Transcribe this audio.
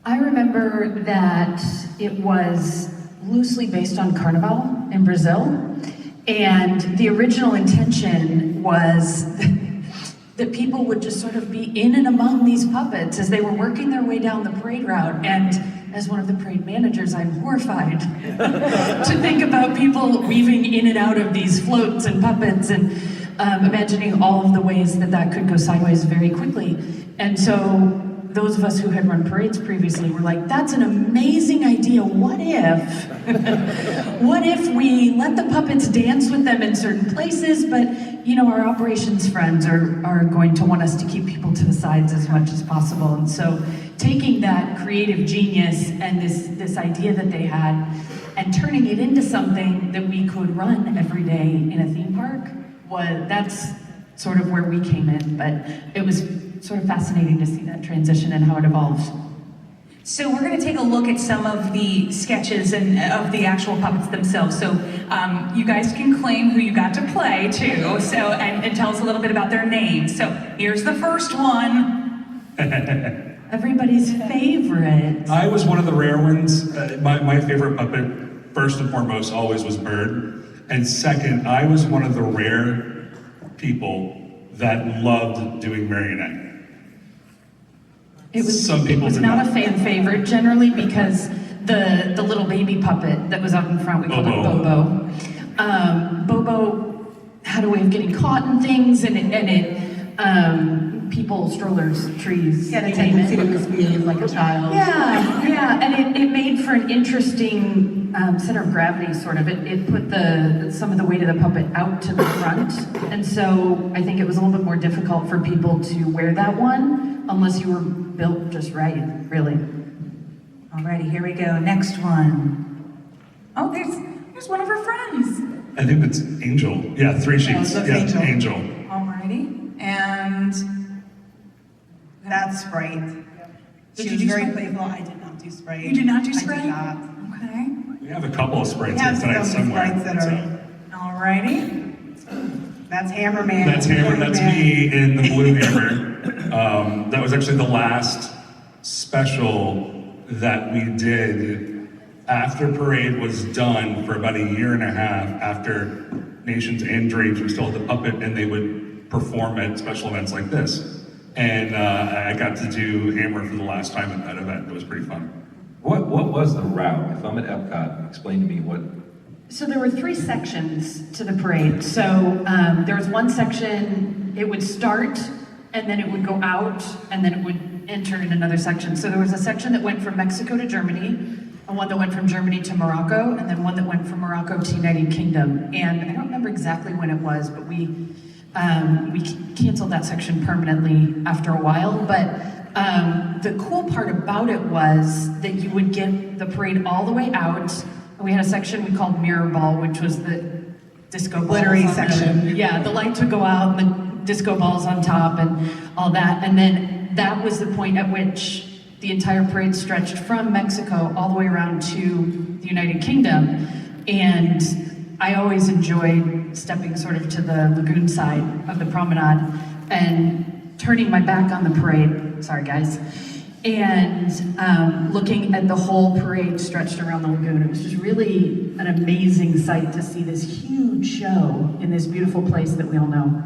I remember that it was loosely based on Carnival in Brazil, and the original intention was that people would just sort of be in and among these puppets as they were working their way down the parade route. And as one of the parade managers, I'm horrified to think about people weaving in and out of these floats and puppets, and imagining all of the ways that that could go sideways very quickly. And so those of us who had run parades previously were like, that's an amazing idea. What if we let the puppets dance with them in certain places, but you know, our operations friends are going to want us to keep people to the sides as much as possible. And so taking that creative genius and this idea that they had and turning it into something that we could run every day in a theme park, that's sort of where we came in. But it was sort of fascinating to see that transition and how it evolved. So we're going to take a look at some of the sketches and of the actual puppets themselves. So you guys can claim who you got to play too. So and tell us a little bit about their names. So here's the first one. Everybody's favorite. I was one of the rare ones. My favorite puppet, first and foremost, always was Bird. And second, I was one of the rare people that loved doing marionette. It was Some people it was did not not. a fan favorite generally because the little baby puppet that was out in front, we called it Bobo. Bobo had a way of getting caught in things, and it people, strollers, trees. Yeah, the you name tendency to misbehave like a child. Yeah, and it made for an interesting center of gravity, sort of. It put some of the weight of the puppet out to the front, and so I think it was a little bit more difficult for people to wear that one, unless you were built just right, really. Alrighty, here we go. Next one. Oh, there's one of her friends. I think that's Angel. Yeah, 3 sheets. that's Yeah, Angel. Alrighty, and That's Sprite. Did She you was do very Sprite? playful. I did not do Sprite. You did not do I Sprite? did not. Okay. We have a couple of sprites We have here tonight some somewhere. Sprites that are. Alrighty. That's Hammerman. That's Hammer. That's me in the Blue Hammer. That was actually the last special that we did after Parade was done for about 1.5 years after Nations and Dreams. We still had the puppet, and they would perform at special events like this. And I got to do Hammer for the last time at that event. It was pretty fun. What was the route? If I'm at EPCOT, explain to me what. So there were 3 sections to the parade. So there was one section, it would start, and then it would go out, and then it would enter in another section. So there was a section that went from Mexico to Germany, and one that went from Germany to Morocco, and then one that went from Morocco to United Kingdom. And I don't remember exactly when it was, but we canceled that section permanently after a while. But the cool part about it was that you would get the parade all the way out. And we had a section we called Mirror Ball, which was the disco balls Glittery on the- section. yeah, the lights would go out, and the disco balls on top, and all that. And then that was the point at which the entire parade stretched from Mexico all the way around to the United Kingdom. And I always enjoyed stepping sort of to the lagoon side of the promenade and turning my back on the parade, sorry guys, and looking at the whole parade stretched around the lagoon. It was just really an amazing sight to see this huge show in this beautiful place that we all know.